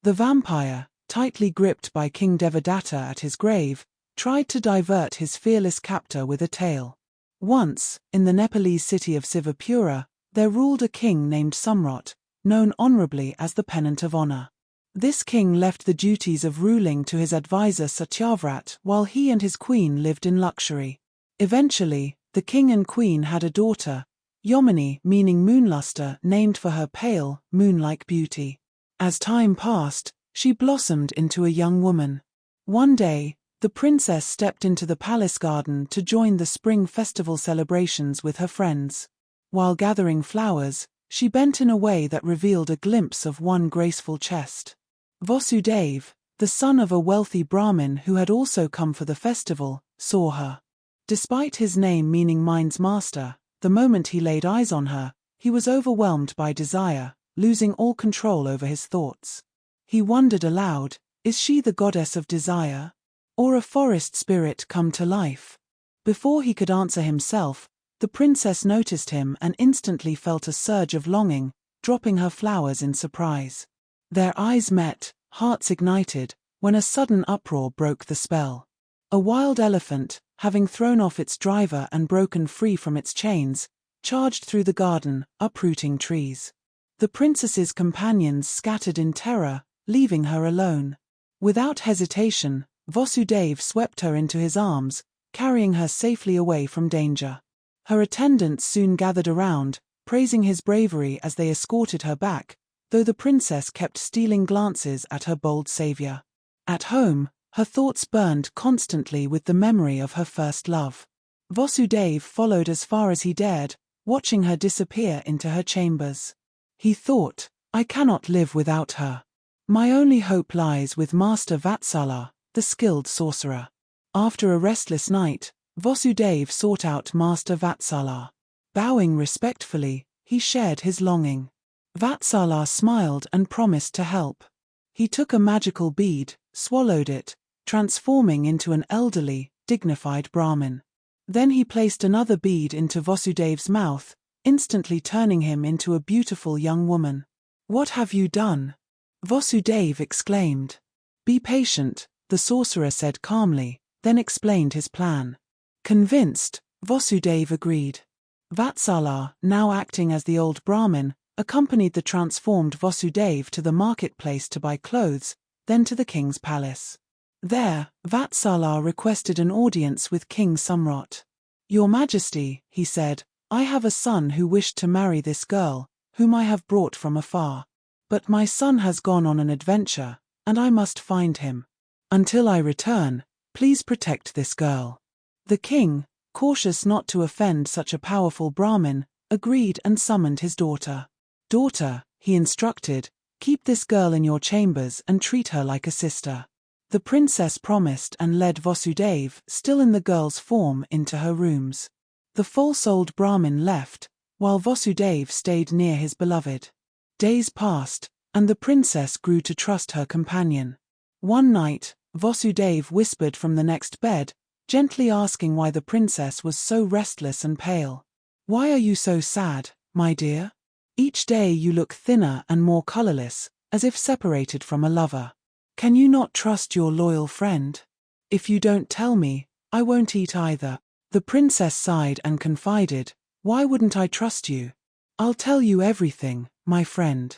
The vampire, tightly gripped by King Devadatta at his grave, tried to divert his fearless captor with a tale. Once, in the Nepalese city of Sivapura, there ruled a king named Sumrat, known honorably as the Pennant of Honor. This king left the duties of ruling to his advisor Satyavrat while he and his queen lived in luxury. Eventually, the king and queen had a daughter, Yamini, meaning Moon-Lustre, named for her pale, moon-like beauty. As time passed, she blossomed into a young woman. One day, the princess stepped into the palace garden to join the spring festival celebrations with her friends. While gathering flowers, she bent in a way that revealed a glimpse of one graceful chest. Vasudev, the son of a wealthy Brahmin who had also come for the festival, saw her. Despite his name meaning mind's master, the moment he laid eyes on her, he was overwhelmed by desire, losing all control over his thoughts. He wondered aloud, is she the goddess of desire? Or a forest spirit come to life? Before he could answer himself, the princess noticed him and instantly felt a surge of longing, dropping her flowers in surprise. Their eyes met, hearts ignited, when a sudden uproar broke the spell. A wild elephant, having thrown off its driver and broken free from its chains, charged through the garden, uprooting trees. The princess's companions scattered in terror, leaving her alone. Without hesitation, Vasudev swept her into his arms, carrying her safely away from danger. Her attendants soon gathered around, praising his bravery as they escorted her back, though the princess kept stealing glances at her bold savior. At home, her thoughts burned constantly with the memory of her first love. Vasudev followed as far as he dared, watching her disappear into her chambers. He thought, I cannot live without her. My only hope lies with Master Vatsala, the skilled sorcerer. After a restless night, Vasudev sought out Master Vatsala. Bowing respectfully, he shared his longing. Vatsala smiled and promised to help. He took a magical bead, swallowed it, transforming into an elderly, dignified Brahmin. Then he placed another bead into Vasudev's mouth, instantly turning him into a beautiful young woman. What have you done? Vasudev exclaimed. Be patient, the sorcerer said calmly, then explained his plan. Convinced, Vasudev agreed. Vatsala, now acting as the old Brahmin, accompanied the transformed Vasudev to the marketplace to buy clothes, then to the king's palace. There, Vatsala requested an audience with King Sumrat. Your Majesty, he said, I have a son who wished to marry this girl, whom I have brought from afar. But my son has gone on an adventure, and I must find him. Until I return, please protect this girl. The king, cautious not to offend such a powerful Brahmin, agreed and summoned his daughter. Daughter, he instructed, keep this girl in your chambers and treat her like a sister. The princess promised and led Vasudev, still in the girl's form, into her rooms. The false-old Brahmin left, while Vasudev stayed near his beloved. Days passed, and the princess grew to trust her companion. One night, Vasudev whispered from the next bed, gently asking why the princess was so restless and pale. Why are you so sad, my dear? Each day you look thinner and more colorless, as if separated from a lover. Can you not trust your loyal friend? If you don't tell me, I won't eat either. The princess sighed and confided, why wouldn't I trust you? I'll tell you everything, my friend.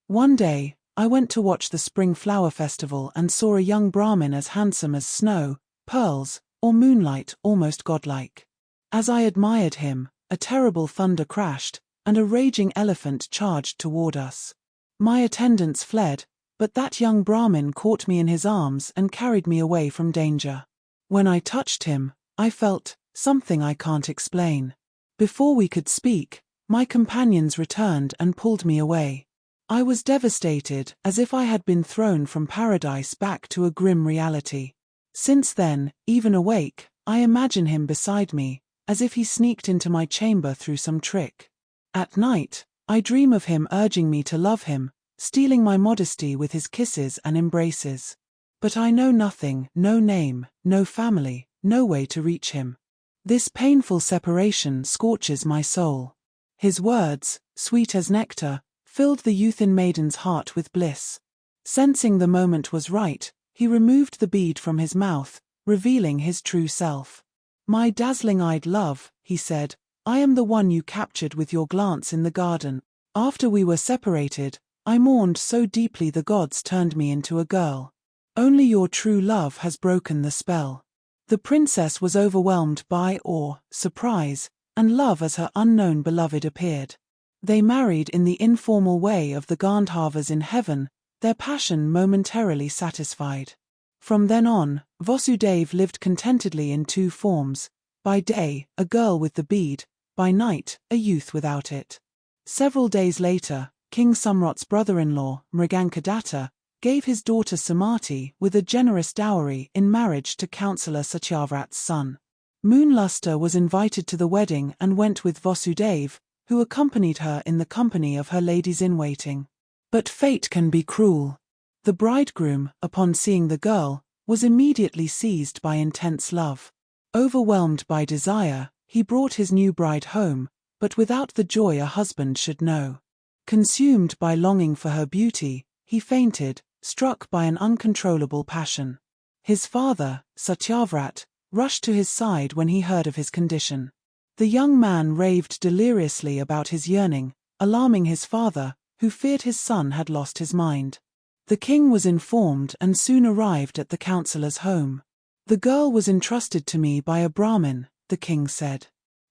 One day, I went to watch the spring flower festival and saw a young Brahmin as handsome as snow, pearls, or moonlight, almost godlike. As I admired him, a terrible thunder crashed, and a raging elephant charged toward us. My attendants fled, but that young Brahmin caught me in his arms and carried me away from danger. When I touched him, I felt something I can't explain. Before we could speak, my companions returned and pulled me away. I was devastated, as if I had been thrown from paradise back to a grim reality. Since then, even awake, I imagine him beside me, as if he sneaked into my chamber through some trick. At night, I dream of him urging me to love him, stealing my modesty with his kisses and embraces. But I know nothing, no name, no family, no way to reach him. This painful separation scorches my soul. His words, sweet as nectar, filled the youth in maiden's heart with bliss. Sensing the moment was right, he removed the bead from his mouth, revealing his true self. "My dazzling-eyed love," he said, "I am the one you captured with your glance in the garden. After we were separated, I mourned so deeply the gods turned me into a girl. Only your true love has broken the spell." The princess was overwhelmed by awe, surprise, and love as her unknown beloved appeared. They married in the informal way of the Gandharvas in heaven, their passion momentarily satisfied. From then on, Vasudev lived contentedly in two forms: by day, a girl with the bead; by night, a youth without it. Several days later, King Sumrat's brother-in-law, Mrigankadatta, gave his daughter Sumati with a generous dowry in marriage to Councillor Satyavrat's son. Moon-Lustre was invited to the wedding and went with Vasudev, who accompanied her in the company of her ladies-in-waiting. But fate can be cruel. The bridegroom, upon seeing the girl, was immediately seized by intense love. Overwhelmed by desire, he brought his new bride home, but without the joy a husband should know. Consumed by longing for her beauty, he fainted, struck by an uncontrollable passion. His father, Satyavrat, rushed to his side when he heard of his condition. The young man raved deliriously about his yearning, alarming his father, who feared his son had lost his mind. The king was informed and soon arrived at the councillor's home. "The girl was entrusted to me by a Brahmin," the king said.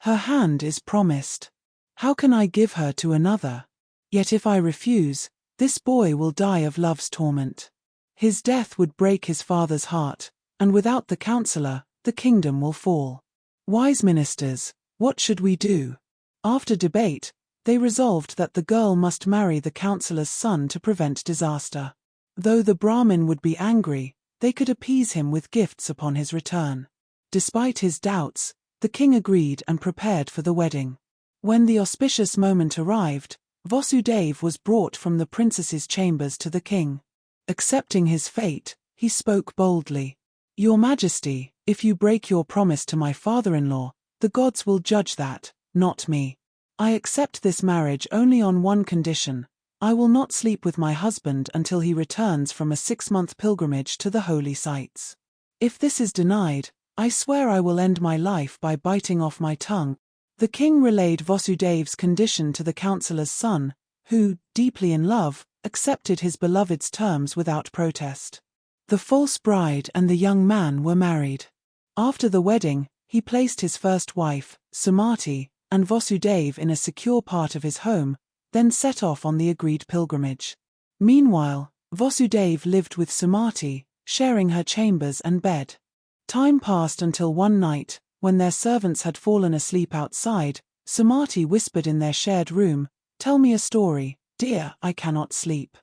"Her hand is promised. How can I give her to another? Yet if I refuse, this boy will die of love's torment. His death would break his father's heart, and without the councillor, the kingdom will fall. Wise ministers, what should we do?" After debate, they resolved that the girl must marry the councillor's son to prevent disaster. Though the Brahmin would be angry, they could appease him with gifts upon his return. Despite his doubts, the king agreed and prepared for the wedding. When the auspicious moment arrived, Vasudev was brought from the princess's chambers to the king. Accepting his fate, he spoke boldly. "Your Majesty, if you break your promise to my father-in-law, the gods will judge that, not me. I accept this marriage only on one condition: I will not sleep with my husband until he returns from a 6-month pilgrimage to the holy sites. If this is denied, I swear I will end my life by biting off my tongue." The king relayed Vasudev's condition to the councillor's son, who, deeply in love, accepted his beloved's terms without protest. The false bride and the young man were married. After the wedding, he placed his first wife, Sumati, and Vasudev in a secure part of his home, then set off on the agreed pilgrimage. Meanwhile, Vasudev lived with Sumati, sharing her chambers and bed. Time passed until one night, when their servants had fallen asleep outside, Sumati whispered in their shared room, "Tell me a story, dear, I cannot sleep."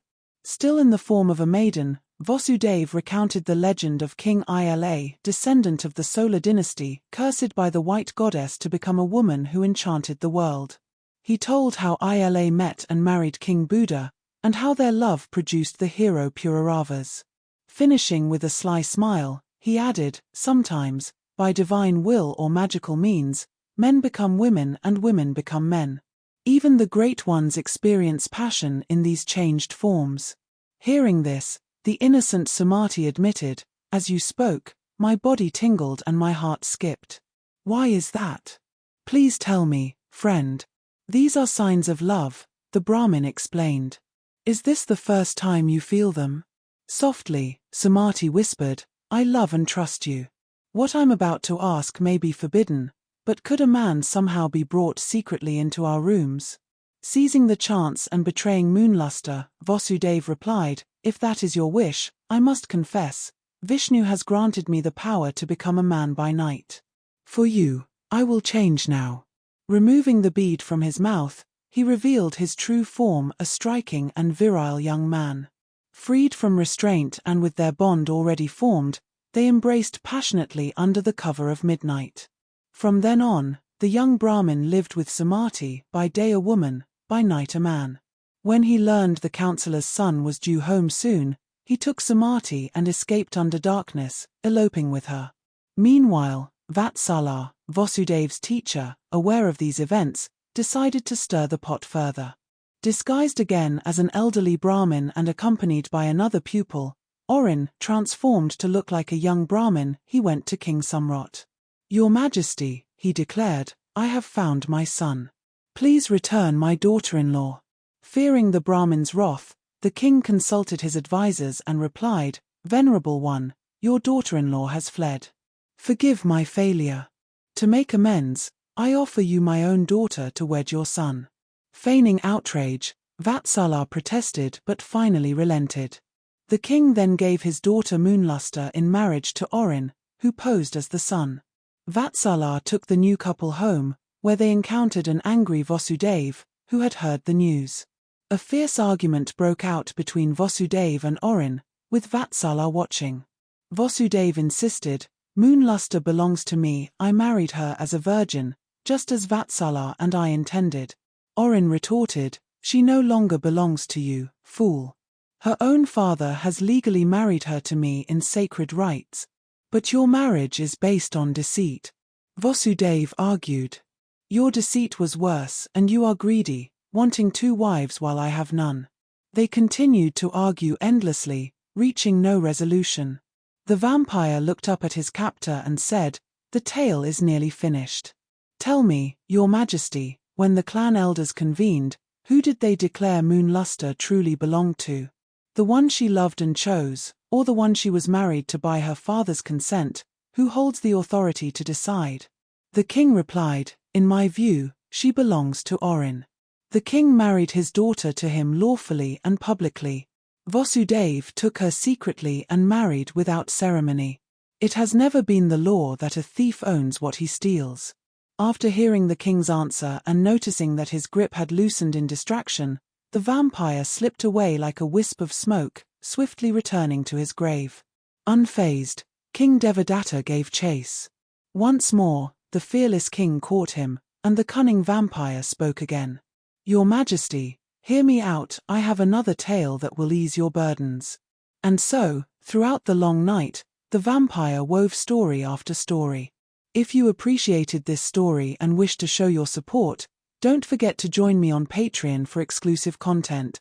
Still in the form of a maiden, Vasudev recounted the legend of King Ila, descendant of the Solar dynasty, cursed by the white goddess to become a woman who enchanted the world. He told how Ila met and married King Buddha, and how their love produced the hero Pururavas. Finishing with a sly smile, he added, "Sometimes, by divine will or magical means, men become women and women become men. Even the great ones experience passion in these changed forms." Hearing this, the innocent Sumati admitted, "As you spoke, my body tingled and my heart skipped. Why is that? Please tell me, friend." "These are signs of love," the Brahmin explained. "Is this the first time you feel them?" Softly, Sumati whispered, "I love and trust you. What I'm about to ask may be forbidden, but could a man somehow be brought secretly into our rooms?" Seizing the chance and betraying Moon-Lustre, Vasudev replied, "If that is your wish, I must confess, Vishnu has granted me the power to become a man by night. For you, I will change now." Removing the bead from his mouth, he revealed his true form, a striking and virile young man. Freed from restraint and with their bond already formed, they embraced passionately under the cover of midnight. From then on, the young Brahmin lived with Sumati, by day a woman, by night a man. When he learned the councillor's son was due home soon, he took Sumati and escaped under darkness, eloping with her. Meanwhile, Vatsala, Vasudev's teacher, aware of these events, decided to stir the pot further. Disguised again as an elderly Brahmin and accompanied by another pupil, Orin, transformed to look like a young Brahmin, he went to King Sumrat. "Your Majesty," he declared, "I have found my son. Please return my daughter-in-law." Fearing the Brahmin's wrath, the king consulted his advisors and replied, "Venerable one, your daughter-in-law has fled. Forgive my failure. To make amends, I offer you my own daughter to wed your son." Feigning outrage, Vatsala protested but finally relented. The king then gave his daughter Moon-Lustre in marriage to Orin, who posed as the son. Vatsala took the new couple home, where they encountered an angry Vasudev, who had heard the news. A fierce argument broke out between Vasudev and Orin, with Vatsala watching. Vasudev insisted, "Moon-Lustre belongs to me, I married her as a virgin, just as Vatsala and I intended." Orin retorted, "She no longer belongs to you, fool. Her own father has legally married her to me in sacred rites. But your marriage is based on deceit." Vasudev argued, "Your deceit was worse, and you are greedy, wanting 2 wives while I have none." They continued to argue endlessly, reaching no resolution. The vampire looked up at his captor and said, "The tale is nearly finished. Tell me, Your Majesty, when the clan elders convened, who did they declare Moon-Lustre truly belonged to? The one she loved and chose, or the one she was married to by her father's consent? Who holds the authority to decide?" The king replied, "In my view, she belongs to Orin. The king married his daughter to him lawfully and publicly. Vasudev took her secretly and married without ceremony. It has never been the law that a thief owns what he steals." After hearing the king's answer and noticing that his grip had loosened in distraction, the vampire slipped away like a wisp of smoke, swiftly returning to his grave. Unfazed, King Devadatta gave chase. Once more, the fearless king caught him, and the cunning vampire spoke again. "Your Majesty, hear me out, I have another tale that will ease your burdens." And so, throughout the long night, the vampire wove story after story. If you appreciated this story and wish to show your support, don't forget to join me on Patreon for exclusive content.